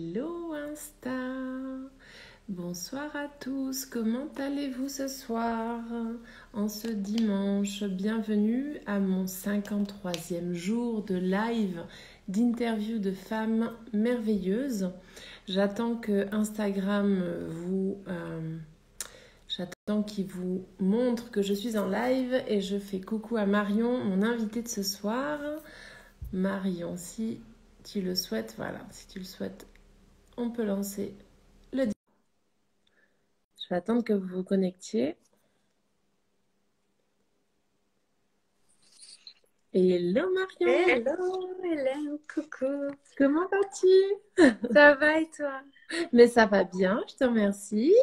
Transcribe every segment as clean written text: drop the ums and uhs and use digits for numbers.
Hello Insta, bonsoir à tous, comment allez-vous ce soir en ce dimanche? Bienvenue à mon 53e jour de live d'interview de femmes merveilleuses. J'attends que Instagram j'attends qu'il vous montre que je suis en live et je fais coucou à Marion, mon invitée de ce soir. Marion, si tu le souhaites, voilà, si tu le souhaites, on peut lancer le... Je vais attendre que vous vous connectiez. Hello Marion. Hello Hélène, coucou. Comment vas-tu? Ça va et toi? Mais ça va bien, je te remercie.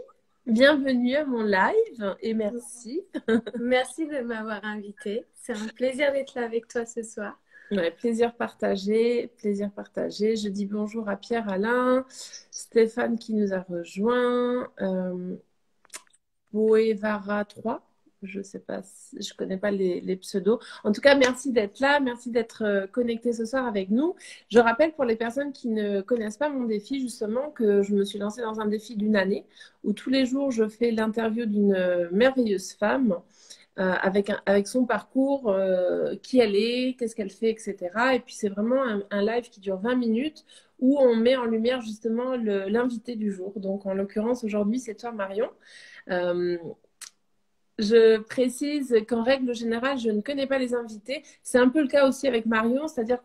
Bienvenue à mon live et merci. Merci de m'avoir invitée. C'est un plaisir d'être là avec toi ce soir. Ouais, plaisir partagé, plaisir partagé. Je dis bonjour à Pierre-Alain, Stéphane qui nous a rejoint, Boevara 3. Je sais pas, je connais pas les pseudos. En tout cas, merci d'être là, merci d'être connecté ce soir avec nous. Je rappelle pour les personnes qui ne connaissent pas mon défi, justement, que je me suis lancée dans un défi d'une année où tous les jours, je fais l'interview d'une merveilleuse femme avec son parcours, qui elle est, qu'est-ce qu'elle fait, etc. Et puis, c'est vraiment un live qui dure 20 minutes où on met en lumière justement l'invité du jour. Donc, en l'occurrence, aujourd'hui, c'est toi, Marion. Euh, je précise qu'en règle générale, je ne connais pas les invités. C'est un peu le cas aussi avec Marion, c'est-à-dire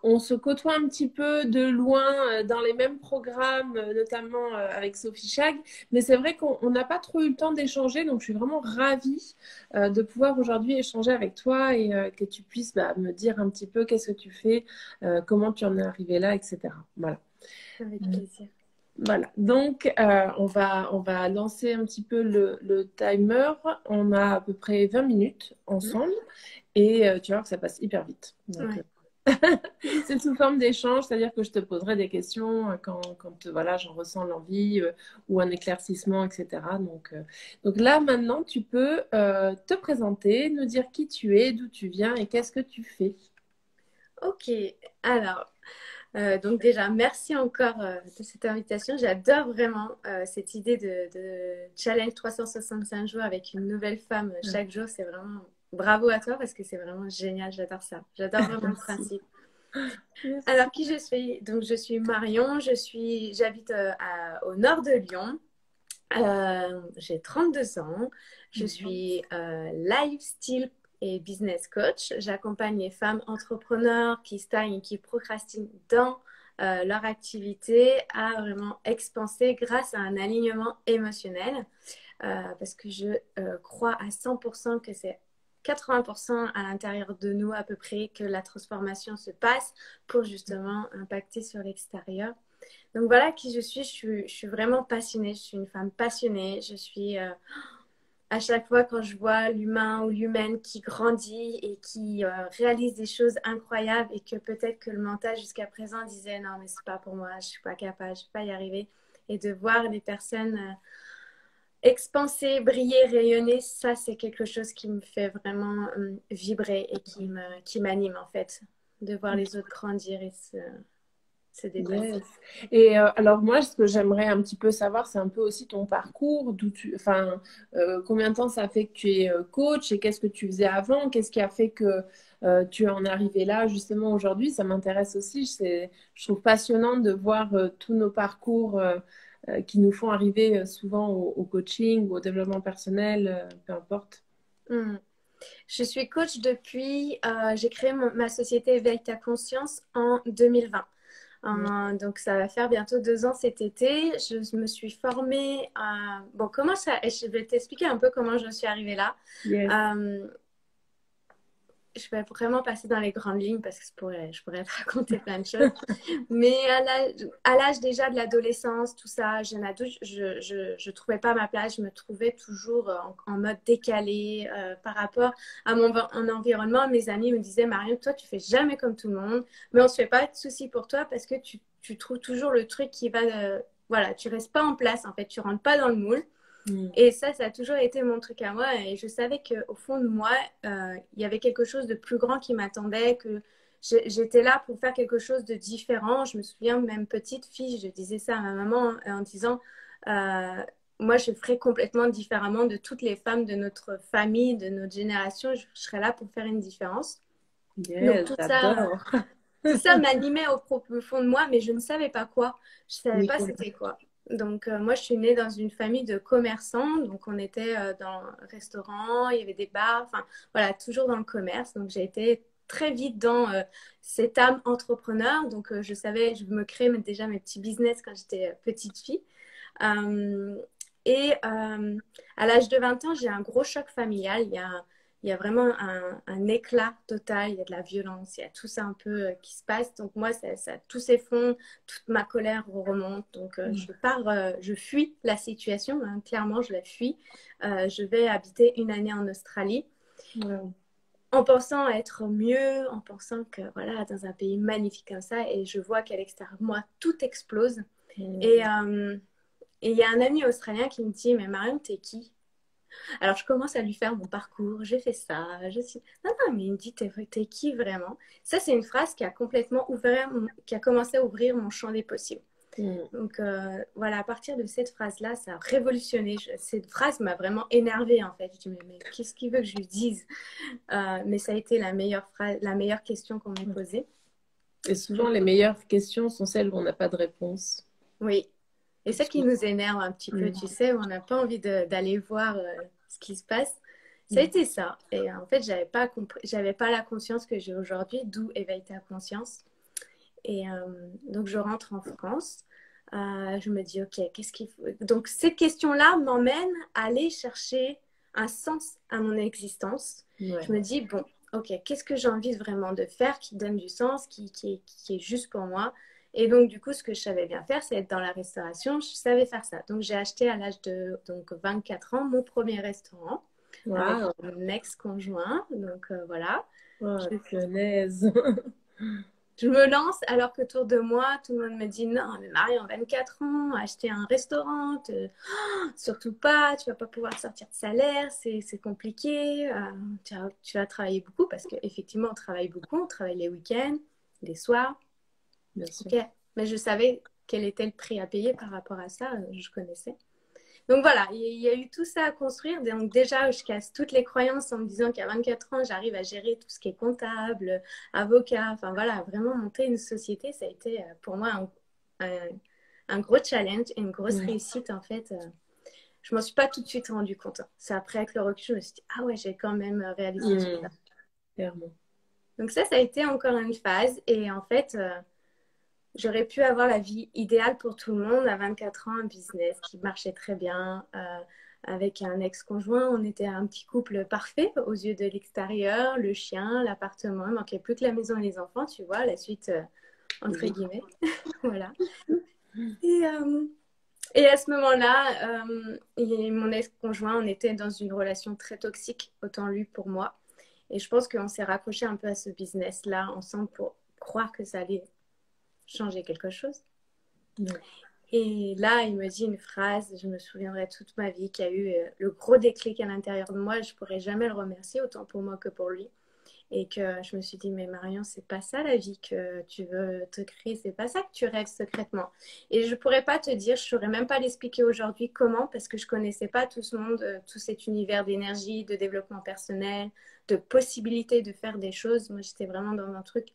on se côtoie un petit peu de loin dans les mêmes programmes, notamment avec Sophie Chag. Mais c'est vrai qu'on n'a pas trop eu le temps d'échanger, donc je suis vraiment ravie de pouvoir aujourd'hui échanger avec toi et que tu puisses me dire un petit peu qu'est-ce que tu fais, comment tu en es arrivé là, etc. Voilà. Avec plaisir. Voilà, donc on va lancer un petit peu le timer. On a à peu près 20 minutes ensemble et tu vas voir que ça passe hyper vite. Donc, Ouais. c'est sous forme d'échange, c'est-à-dire que je te poserai des questions quand voilà, j'en ressens l'envie ou un éclaircissement, etc. Donc là, maintenant, tu peux te présenter, nous dire qui tu es, d'où tu viens et qu'est-ce que tu fais. Ok, alors, donc déjà, merci encore de cette invitation. J'adore vraiment cette idée de challenge 365 jours avec une nouvelle femme chaque jour. C'est vraiment bravo à toi parce que c'est vraiment génial. J'adore ça. J'adore vraiment le Merci. principe. Merci. Alors, qui je suis? Donc, je suis Marion. J'habite au nord de Lyon. J'ai 32 ans. Je suis lifestyle et business coach. J'accompagne les femmes entrepreneurs qui stagnent et qui procrastinent dans leur activité à vraiment expanser grâce à un alignement émotionnel. Parce que je crois à 100% que c'est 80% à l'intérieur de nous à peu près que la transformation se passe pour justement impacter sur l'extérieur. Donc voilà qui je suis vraiment passionnée, je suis une femme passionnée, je suis à chaque fois quand je vois l'humain ou l'humaine qui grandit et qui réalise des choses incroyables et que peut-être que le mental jusqu'à présent disait non mais c'est pas pour moi, je suis pas capable, je vais pas y arriver et de voir les personnes expanser, briller, rayonner, ça c'est quelque chose qui me fait vraiment vibrer et qui m'anime en fait, de voir les autres grandir et se dépasser. Yes. Et alors moi, ce que j'aimerais un petit peu savoir, c'est un peu aussi ton parcours, enfin, combien de temps ça fait que tu es coach et qu'est-ce que tu faisais avant, qu'est-ce qui a fait que tu en es arrivé là justement aujourd'hui. Ça m'intéresse aussi. Je trouve passionnant de voir tous nos parcours qui nous font arriver souvent au coaching ou au développement personnel, peu importe. Hmm. Je suis coach depuis, j'ai créé ma société Éveille ta conscience en 2020. Donc ça va faire bientôt 2 ans cet été. Je me suis formée. Bon, comment ça? Je vais t'expliquer un peu comment je suis arrivée là. Yes. Euh, je vais vraiment passer dans les grandes lignes parce que je pourrais te raconter plein de choses. Mais à l'âge déjà de l'adolescence, tout ça, jeune adulte, je trouvais pas ma place. Je me trouvais toujours en mode décalé par rapport à mon environnement. Mes amis me disaient, Marion, toi, tu fais jamais comme tout le monde, mais on se fait pas de soucis pour toi parce que tu trouves toujours le truc qui va... voilà, tu restes pas en place, en fait, tu rentres pas dans le moule. Mm. Et ça a toujours été mon truc à moi. Et je savais qu'au fond de moi, il y avait quelque chose de plus grand qui m'attendait, que j'étais là pour faire quelque chose de différent. Je me souviens, même petite fille, je disais ça à ma maman en disant, euh, moi, je ferais complètement différemment de toutes les femmes de notre famille, de notre génération. Je serais là pour faire une différence. Donc, Yes, j'adore. tout ça m'animait au profond de moi, mais je ne savais pas quoi. Je ne savais Oui, pas c'était quoi. Donc, moi, je suis née dans une famille de commerçants. Donc, on était dans un restaurant, il y avait des bars, enfin, voilà, toujours dans le commerce. Donc, j'ai été très vite dans cette âme entrepreneur. Donc, je savais, je me créais déjà mes petits business quand j'étais petite fille. Euh, et à l'âge de 20 ans, j'ai un gros choc familial. Il y a vraiment un éclat total, il y a de la violence, il y a tout ça un peu qui se passe. Donc moi, tout s'effondre, toute ma colère remonte. Donc je pars, je fuis la situation, hein, clairement, je la fuis. Je vais habiter une année en Australie. wow. En pensant être mieux, en pensant que voilà, dans un pays magnifique comme ça, et je vois qu'à l'extérieur de moi, tout explose. Et il y a un ami australien qui me dit, mais Marion, t'es qui? Alors, je commence à lui faire mon parcours. J'ai fait ça. Je suis... Non, non, mais il me dit, t'es qui vraiment? Ça, c'est une phrase qui a complètement ouvert, qui a commencé à ouvrir mon champ des possibles. Donc, voilà, à partir de cette phrase-là, ça a révolutionné. Cette phrase m'a vraiment énervée, en fait. Je dis, mais qu'est-ce qu'il veut que je lui dise? Mais ça a été la meilleure phrase, la meilleure question qu'on m'ait posée. Et souvent, les meilleures questions sont celles où on n'a pas de réponse. Oui. Et ça qui nous énerve un petit peu, tu sais, où on n'a pas envie d'aller voir ce qui se passe. Ça a été ça. Et en fait, j'avais pas la conscience que j'ai aujourd'hui, d'où éveille ta conscience. Et donc, je rentre en France. Je me dis, OK, qu'est-ce qu'il faut... Donc, ces questions-là m'emmènent à aller chercher un sens à mon existence. Ouais. Je me dis, bon, OK, qu'est-ce que j'ai envie vraiment de faire qui donne du sens, qui est juste pour moi? Et donc, du coup, ce que je savais bien faire, c'est être dans la restauration. Je savais faire ça. Donc, j'ai acheté à l'âge de 24 ans mon premier restaurant avec mon ex-conjoint. Donc, voilà. Oh, punaise. Je me lance alors que autour de moi, tout le monde me dit non, mais Marie, en 24 ans, acheter un restaurant, surtout pas, tu vas pas pouvoir sortir de salaire, c'est compliqué. Tu vas travailler beaucoup parce qu'effectivement, on travaille beaucoup, on travaille les week-ends, les soirs. Bien sûr. Okay. Mais je savais quel était le prix à payer par rapport à ça, je connaissais. Donc voilà, il y a eu tout ça à construire. Donc déjà, je casse toutes les croyances en me disant qu'à 24 ans, j'arrive à gérer tout ce qui est comptable, avocat. Enfin voilà, vraiment monter une société, ça a été pour moi un gros challenge et une grosse réussite en fait. Je m'en suis pas tout de suite rendu compte. C'est après avec le recul, je me suis dit, ah ouais, j'ai quand même réalisé tout ça. Clairement. Donc ça a été encore une phase. Et en fait, j'aurais pu avoir la vie idéale pour tout le monde à 24 ans, un business qui marchait très bien. Avec un ex-conjoint, on était un petit couple parfait aux yeux de l'extérieur, le chien, l'appartement, il manquait plus que la maison et les enfants, tu vois, la suite entre guillemets. Voilà. Et à ce moment-là, mon ex-conjoint, on était dans une relation très toxique, autant lui pour moi. Et je pense qu'on s'est raccroché un peu à ce business-là ensemble pour croire que ça allait changer quelque chose. Et là, il me dit une phrase, je me souviendrai toute ma vie, qui a eu le gros déclic à l'intérieur de moi. Je ne pourrais jamais le remercier, autant pour moi que pour lui. Et que je me suis dit, mais Marion, c'est pas ça la vie que tu veux te créer, c'est pas ça que tu rêves secrètement. Et je pourrais pas te dire, je saurais même pas l'expliquer aujourd'hui comment, parce que je connaissais pas tout ce monde, tout cet univers d'énergie, de développement personnel, de possibilités de faire des choses. Moi, j'étais vraiment dans un truc,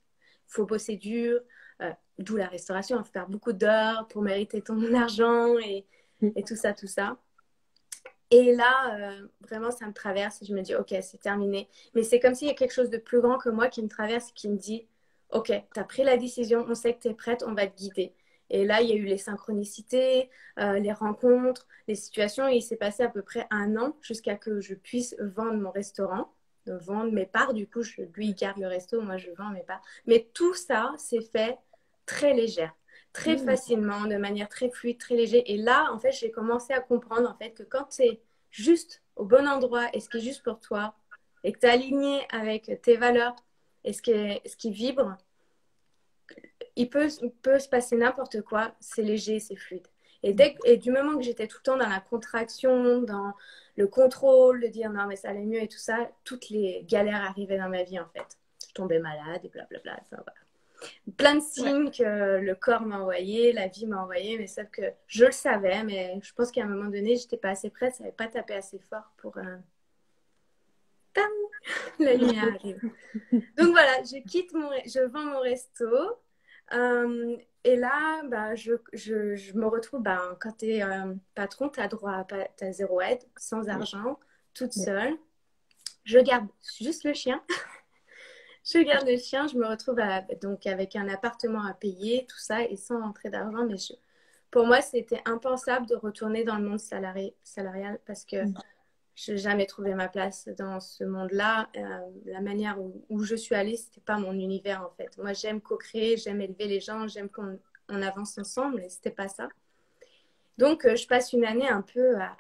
faut bosser dur, d'où la restauration, il faut faire beaucoup d'heures pour mériter ton argent et tout ça, tout ça. Et là, vraiment, ça me traverse et je me dis, OK, c'est terminé. Mais c'est comme s'il y a quelque chose de plus grand que moi qui me traverse et qui me dit, OK, tu as pris la décision, on sait que tu es prête, on va te guider. Et là, il y a eu les synchronicités, les rencontres, les situations. Et il s'est passé à peu près un an jusqu'à que je puisse vendre mon restaurant, vendre mes parts. Du coup, lui, il garde le resto, moi, je vends mes parts. Mais tout ça s'est fait très légère, très facilement, de manière très fluide, très légère. Et là, en fait, j'ai commencé à comprendre en fait que quand tu es juste au bon endroit et ce qui est juste pour toi, et que tu es aligné avec tes valeurs et ce qui vibre, il peut se passer n'importe quoi, c'est léger, c'est fluide. Et du moment que j'étais tout le temps dans la contraction, dans le contrôle, de dire non mais ça allait mieux et tout ça, toutes les galères arrivaient dans ma vie en fait. je tombais malade et blablabla. Enfin, voilà. Plein de signes que le corps m'a envoyé, la vie m'a envoyé, mais sauf que je le savais, mais je pense qu'à un moment donné, j'étais pas assez prête, ça n'avait pas tapé assez fort pour la lumière arrive. Donc voilà, je vends mon resto. Et là, bah, je me retrouve, bah, quand tu es patron, tu as droit à t'as zéro aide, sans argent, toute seule. Je garde juste le chien. Je garde le chien, je me retrouve donc avec un appartement à payer, tout ça, et sans entrée d'argent. Mais pour moi, c'était impensable de retourner dans le monde salarial parce que je n'ai jamais trouvé ma place dans ce monde-là. La manière où je suis allée, ce n'était pas mon univers en fait. Moi, j'aime co-créer, j'aime élever les gens, j'aime qu'on avance ensemble, et ce n'était pas ça. Donc, je passe une année un peu à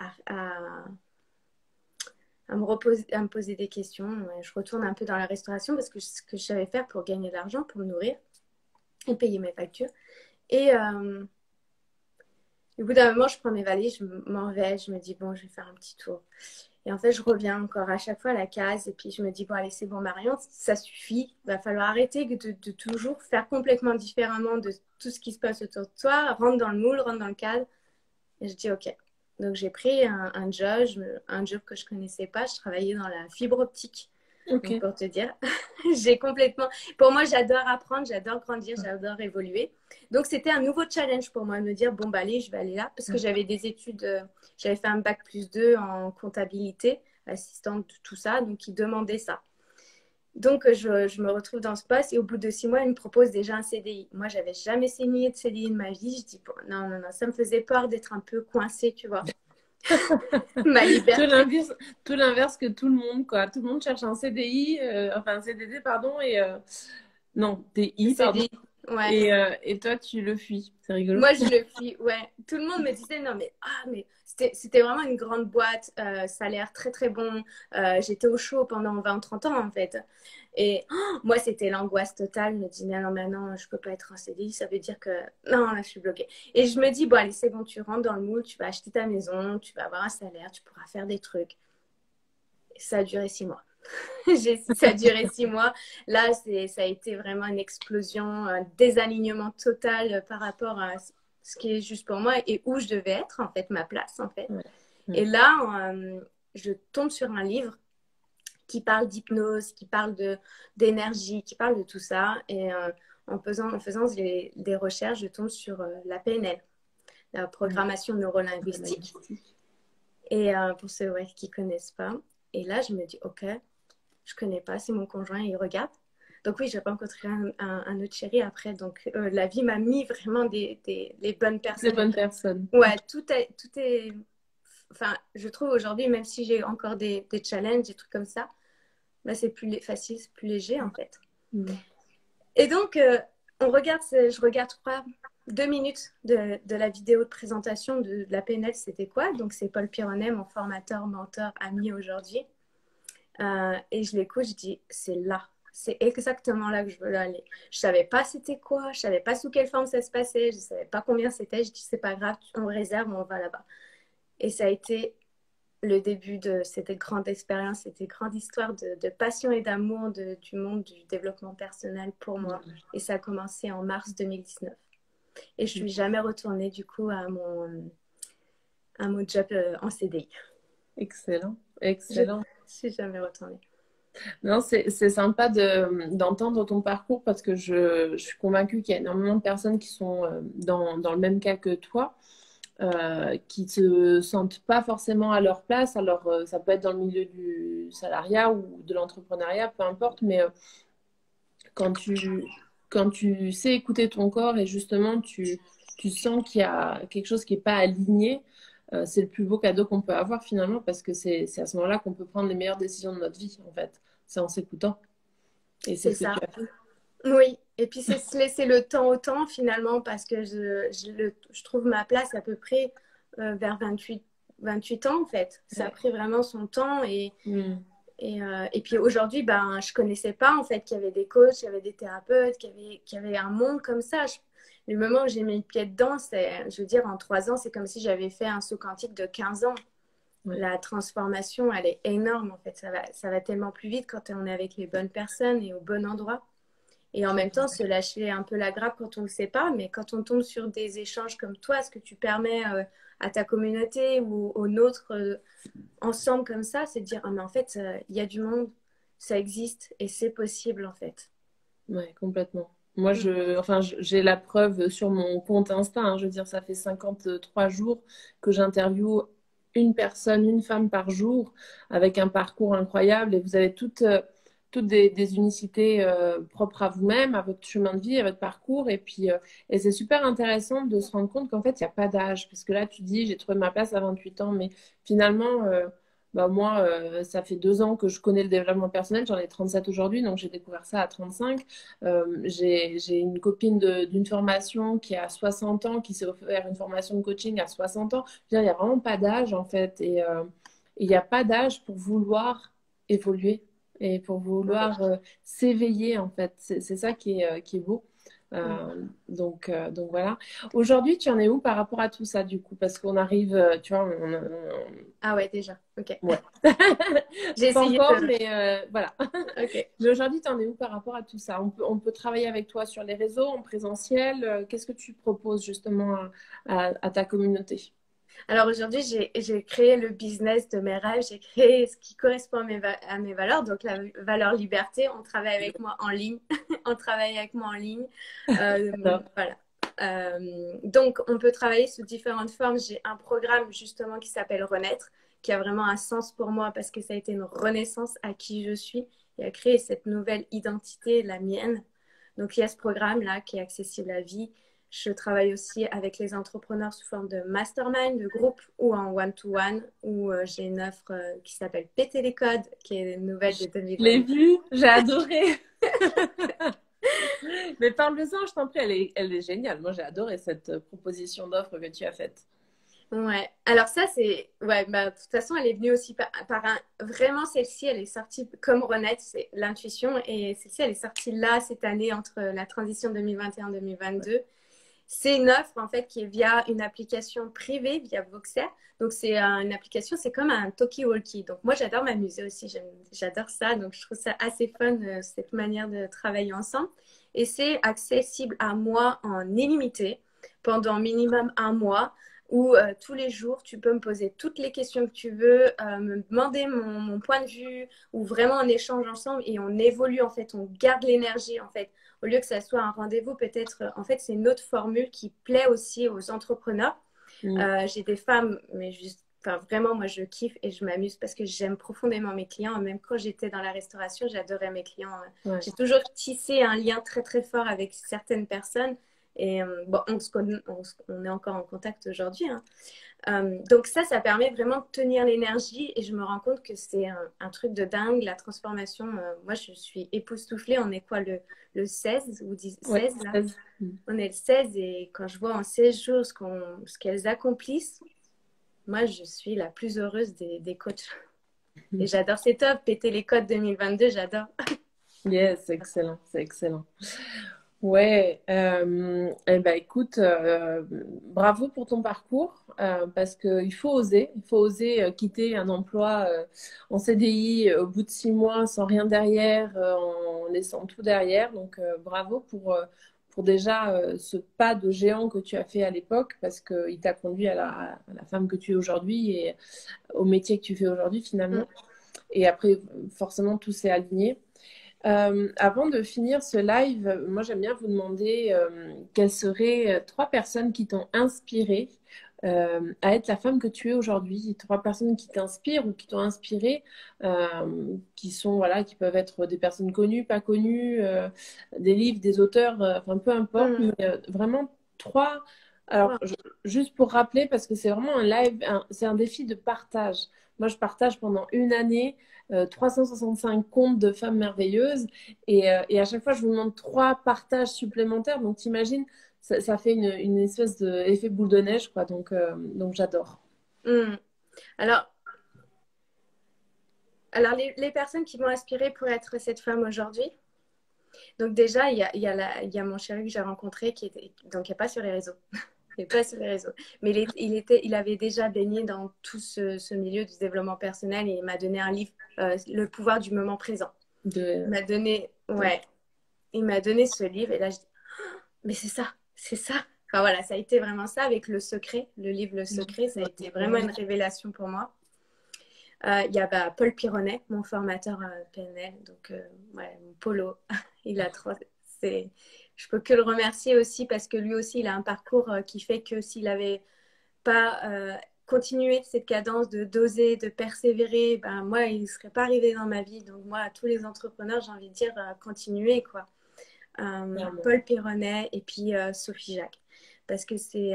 me poser des questions. Je retourne un peu dans la restauration parce que ce que je savais faire pour gagner de l'argent, pour me nourrir et payer mes factures. Et au bout d'un moment, je prends mes valises, je m'en vais, je me dis, bon, je vais faire un petit tour. Et en fait, je reviens encore à chaque fois à la case et puis je me dis, bon, allez, c'est bon, Marion, ça suffit. Il va falloir arrêter de toujours faire complètement différemment de tout ce qui se passe autour de toi. Rentre dans le moule, rentre dans le cadre. Et je dis, OK. Donc, j'ai pris un job que je connaissais pas. Je travaillais dans la fibre optique. Okay. Donc, pour te dire, j'ai complètement... Pour moi, j'adore apprendre, j'adore grandir, j'adore évoluer. Donc, c'était un nouveau challenge pour moi de me dire, bon, bah, allez, je vais aller là. Parce que j'avais des études, j'avais fait un bac+2 en comptabilité, assistante, tout ça. Donc, ils demandaient ça. Donc, je me retrouve dans ce poste et au bout de 6 mois, ils me proposent déjà un CDI. Moi, j'avais jamais signé de CDI de ma vie. Je dis, bon, non, ça me faisait peur d'être un peu coincée, tu vois. Ma liberté. Tout l'inverse que tout le monde, quoi. Tout le monde cherche un CDI, enfin un CDD, pardon, et non, TI, pardon. Ouais. Et toi, tu le fuis. C'est rigolo. Moi, je le fuis, ouais. Tout le monde me disait, non, mais c'était vraiment une grande boîte, salaire très, très bon. J'étais au chaud pendant 20-30 ans, en fait. Et moi, c'était l'angoisse totale. Je me dis, non, maintenant, je ne peux pas être en CDI. Ça veut dire que, non, là, je suis bloquée. Et je me dis, bon, allez, c'est bon, tu rentres dans le moule, tu vas acheter ta maison, tu vas avoir un salaire, tu pourras faire des trucs. Et ça a duré 6 mois. Ça a duré 6 mois. Là, ça a été vraiment une explosion, un désalignement total par rapport à ce qui est juste pour moi et où je devais être, en fait, ma place, en fait. Ouais. Et là, je tombe sur un livre qui parle d'hypnose, qui parle d'énergie, qui parle de tout ça. Et en faisant des recherches, je tombe sur la PNL, la programmation neurolinguistique. Et pour ceux qui ne connaissent pas. Et là, je me dis, OK, je connais pas, c'est mon conjoint, il regarde. Donc oui, je n'ai pas rencontré un autre chéri après. Donc la vie m'a mis vraiment les bonnes personnes. Les bonnes personnes. Ouais, tout est... Enfin, je trouve aujourd'hui, même si j'ai encore des challenges, des trucs comme ça, bah, c'est plus facile, c'est plus léger en fait. Et donc, je regarde, je crois, 2 minutes de la vidéo de présentation de la PNL, c'était quoi? Donc c'est Paul Pironet, mon formateur, mentor, ami aujourd'hui. Et je l'écoute, je dis, c'est là. C'est exactement là que je veux aller. Je ne savais pas c'était quoi, je ne savais pas sous quelle forme ça se passait, je ne savais pas combien c'était. Je dis, c'est pas grave, on réserve, on va là-bas. Et ça a été le début de cette grande expérience, cette grande histoire de passion et d'amour du monde du développement personnel pour moi. Et ça a commencé en mars 2019. Et je ne suis jamais retournée du coup à mon job en CDI. Excellent, excellent. Je suis jamais retournée. Non, c'est sympa d'entendre ton parcours parce que je suis convaincue qu'il y a énormément de personnes qui sont dans le même cas que toi, qui ne se sentent pas forcément à leur place. Alors, ça peut être dans le milieu du salariat ou de l'entrepreneuriat, peu importe, mais quand tu sais écouter ton corps et justement tu sens qu'il y a quelque chose qui n'est pas aligné, c'est le plus beau cadeau qu'on peut avoir finalement parce que c'est à ce moment-là qu'on peut prendre les meilleures décisions de notre vie en fait. C'est en s'écoutant. Et c'est ce que tu as fait. Oui, et puis c'est se laisser le temps au temps finalement parce que je trouve ma place à peu près vers 28 ans en fait. Ça a pris vraiment son temps et puis aujourd'hui, ben, je connaissais pas en fait qu'il y avait des coachs, qu'il y avait des thérapeutes, qu'il y avait un monde comme ça. Le moment où j'ai mis le pied dedans, je veux dire, en 3 ans, c'est comme si j'avais fait un saut quantique de 15 ans. Ouais. La transformation, elle est énorme en fait. Ça va tellement plus vite quand on est avec les bonnes personnes et au bon endroit. Et en même temps, se lâcher un peu la grappe quand on ne le sait pas. Mais quand on tombe sur des échanges comme toi, ce que tu permets à ta communauté ou aux nôtres ensemble comme ça, c'est de dire, ah, mais en fait, il y a du monde, ça existe et c'est possible en fait. Ouais, complètement. Moi, Mm. j'ai la preuve sur mon compte Insta, hein. Je veux dire, ça fait 53 jours que j'interviewe une personne, une femme par jour, avec un parcours incroyable. Et vous avez toutes des unicités propres à vous-même, à votre chemin de vie, à votre parcours. Et c'est super intéressant de se rendre compte qu'en fait, il n'y a pas d'âge. Parce que là, tu dis, j'ai trouvé ma place à 28 ans. Mais finalement, bah moi, ça fait 2 ans que je connais le développement personnel. J'en ai 37 aujourd'hui, donc j'ai découvert ça à 35. J'ai une copine d'une formation qui a 60 ans, qui s'est offert une formation de coaching à 60 ans. Je veux dire, il n'y a vraiment pas d'âge, en fait. Et il n'y a pas d'âge pour vouloir évoluer et pour Ouais. vouloir s'éveiller, en fait. C'est ça qui est beau. Mm. Donc voilà. Aujourd'hui, tu en es où par rapport à tout ça, du coup? Parce qu'on arrive, tu vois, Ah ouais, déjà. Ok. ouais. J'ai Pas essayé encore, de. mais voilà. Ok. Mais aujourd'hui, tu en es où par rapport à tout ça? On peut travailler avec toi sur les réseaux, en présentiel. Qu'est-ce que tu proposes justement à ta communauté? Alors aujourd'hui, j'ai créé le business de mes rêves. J'ai créé ce qui correspond à mes valeurs. Donc la valeur liberté, on travaille avec moi en ligne. On travaille avec moi en ligne. Non. Voilà. Donc on peut travailler sous différentes formes. J'ai un programme justement qui s'appelle Renaître, qui a vraiment un sens pour moi parce que ça a été une renaissance à qui je suis et à créer cette nouvelle identité, la mienne. Donc il y a ce programme-là qui est accessible à vie. Je travaille aussi avec les entrepreneurs sous forme de mastermind, de groupe ou en one-to-one, où j'ai une offre qui s'appelle Péter les codes, qui est une nouvelle de Je l'ai 2022. vue, j'ai adoré. Mais parle-en, je t'en prie, elle est géniale. Moi, j'ai adoré cette proposition d'offre que tu as faite. Ouais, alors ça c'est, ouais, bah, de toute façon elle est venue aussi par un, vraiment celle-ci elle est sortie comme Renette, c'est l'intuition et celle-ci elle est sortie là cette année entre la transition 2021-2022. C'est une offre en fait qui est via une application privée, via Voxer. Donc c'est une application, c'est comme un talkie-walkie. Donc moi j'adore m'amuser aussi, j'adore ça. Donc je trouve ça assez fun cette manière de travailler ensemble. Et c'est accessible à moi en illimité pendant minimum un mois où tous les jours tu peux me poser toutes les questions que tu veux, me demander mon point de vue ou vraiment on échange ensemble et on évolue en fait, on garde l'énergie en fait au lieu que ça soit un rendez-vous, peut-être, en fait, c'est une autre formule qui plaît aussi aux entrepreneurs. Mm. J'ai des femmes, mais juste, enfin, vraiment, moi, je kiffe et je m'amuse parce que j'aime profondément mes clients. Même quand j'étais dans la restauration, j'adorais mes clients. Ouais. J'ai toujours tissé un lien très, très fort avec certaines personnes. Et bon, on est encore en contact aujourd'hui, hein. Donc ça permet vraiment de tenir l'énergie et je me rends compte que c'est un truc de dingue, la transformation. Moi, je suis époustouflée. On est quoi, le 16 ou 10 Ouais, 16 là? 16. On est le 16 et quand je vois en 16 jours ce qu'elles accomplissent, moi, je suis la plus heureuse des coachs. Et j'adore, c'est top, péter les codes 2022, j'adore. Yes, c'est excellent, c'est excellent. Ouais, eh ben écoute, bravo pour ton parcours, parce qu'il faut oser quitter un emploi en CDI au bout de 6 mois sans rien derrière, en laissant tout derrière. Donc bravo pour déjà ce pas de géant que tu as fait à l'époque, parce qu'il t'a conduit à la femme que tu es aujourd'hui et au métier que tu fais aujourd'hui Mm. finalement. Et après, forcément, tout s'est aligné. Avant de finir ce live, moi j'aime bien vous demander quelles seraient 3 personnes qui t'ont inspiré à être la femme que tu es aujourd'hui. 3 personnes qui t'inspirent ou qui t'ont inspiré, qui sont voilà, qui peuvent être des personnes connues, pas connues, des livres, des auteurs, enfin peu importe, Mm. mais vraiment 3. Alors Wow. juste pour rappeler, parce que c'est vraiment un live, c'est un défi de partage. Moi je partage pendant une année. 365 comptes de femmes merveilleuses. Et à chaque fois, je vous demande 3 partages supplémentaires. Donc, t'imagines, ça fait une espèce d'effet boule de neige, quoi. Donc j'adore. Mm. Alors, alors les personnes qui m'ont inspirée pour être cette femme aujourd'hui, donc déjà, il y a mon chéri que j'ai rencontré qui était, donc qui n'est pas sur les réseaux. Il n'est pas sur les réseaux. Mais il avait déjà baigné dans tout ce milieu du développement personnel et il m'a donné un livre, Le pouvoir du moment présent. Il m'a donné, ouais, il m'a donné ce livre et là, je dis, mais c'est ça, c'est ça. Enfin voilà, ça a été vraiment ça avec Le Secret, le livre Le Secret, ça a été vraiment une révélation pour moi. Il y a Paul Pironnet, mon formateur PNL, donc ouais, mon polo, il a trop. Je peux que le remercier aussi parce que lui aussi, il a un parcours qui fait que s'il n'avait pas continué cette cadence de d'oser, de persévérer, ben moi, il ne serait pas arrivé dans ma vie. Donc moi, à tous les entrepreneurs, j'ai envie de dire continuez quoi. Paul Pironnet et puis Sophie Jacques, parce que c'est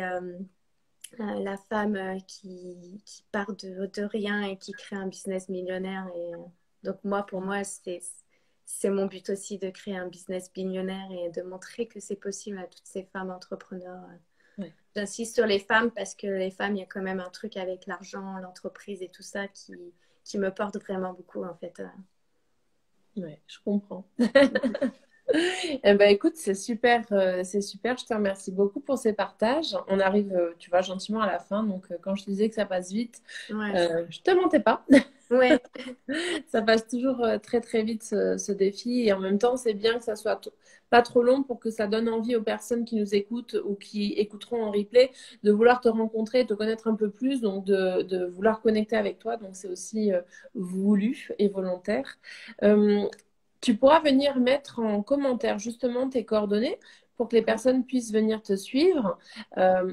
la femme qui part de rien et qui crée un business millionnaire. Et donc moi, pour moi, c'est mon but aussi de créer un business millionnaire et de montrer que c'est possible à toutes ces femmes entrepreneurs. Ouais. J'insiste sur les femmes parce que les femmes, il y a quand même un truc avec l'argent, l'entreprise et tout ça qui me porte vraiment beaucoup en fait. Ouais, je comprends. Eh ben, écoute, c'est super, c'est super. Je te remercie beaucoup pour ces partages. On arrive, tu vois, gentiment à la fin. Donc, quand je te disais que ça passe vite, je te mentais pas. Ouais. Ça passe toujours très, très vite ce défi. Et en même temps, c'est bien que ça soit pas trop long pour que ça donne envie aux personnes qui nous écoutent ou qui écouteront en replay de vouloir te rencontrer, te connaître un peu plus, donc de vouloir connecter avec toi. Donc, c'est aussi voulu et volontaire. Tu pourras venir mettre en commentaire justement tes coordonnées pour que les personnes puissent venir te suivre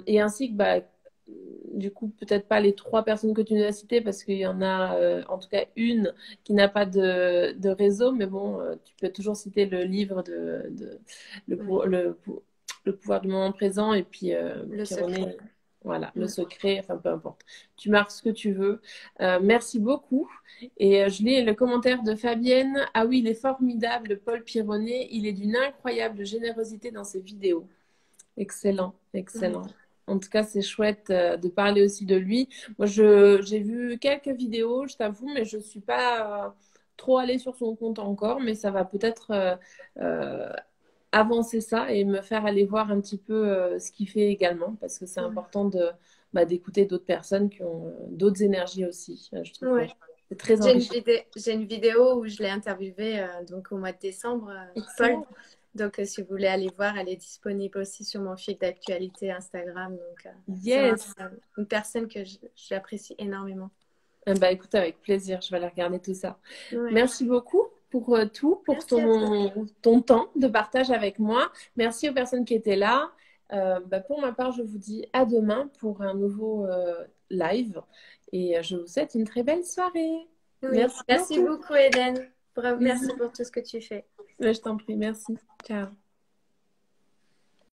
et ainsi que bah, du coup peut-être pas les 3 personnes que tu nous as citées parce qu'il y en a en tout cas une qui n'a pas de réseau, mais bon tu peux toujours citer le livre le pouvoir du moment présent et puis Le secret. Voilà, le secret, enfin peu importe. Tu marques ce que tu veux. Merci beaucoup. Et je lis le commentaire de Fabienne. Ah oui, il est formidable, Paul Pironnet. Il est d'une incroyable générosité dans ses vidéos. Excellent, excellent. En tout cas, c'est chouette de parler aussi de lui. Moi, j'ai vu quelques vidéos, je t'avoue, mais je ne suis pas trop allée sur son compte encore. Mais ça va peut-être avancer ça et me faire aller voir un petit peu ce qu'il fait également parce que c'est important d'écouter d'autres personnes qui ont d'autres énergies aussi. Je trouve que c'est très enrichissant. J'ai une vidéo où je l'ai interviewé donc au mois de décembre, Paul. Donc, si vous voulez aller voir, elle est disponible aussi sur mon fil d'actualité Instagram. Donc, yes. c'est une personne que j'apprécie énormément. Bah, écoute, avec plaisir, je vais aller regarder tout ça. Merci beaucoup pour tout, pour ton temps de partage avec moi. Merci aux personnes qui étaient là. Pour ma part, je vous dis à demain pour un nouveau live et je vous souhaite une très belle soirée. Merci beaucoup, Hélène. Merci pour tout ce que tu fais. Je t'en prie, merci. Ciao.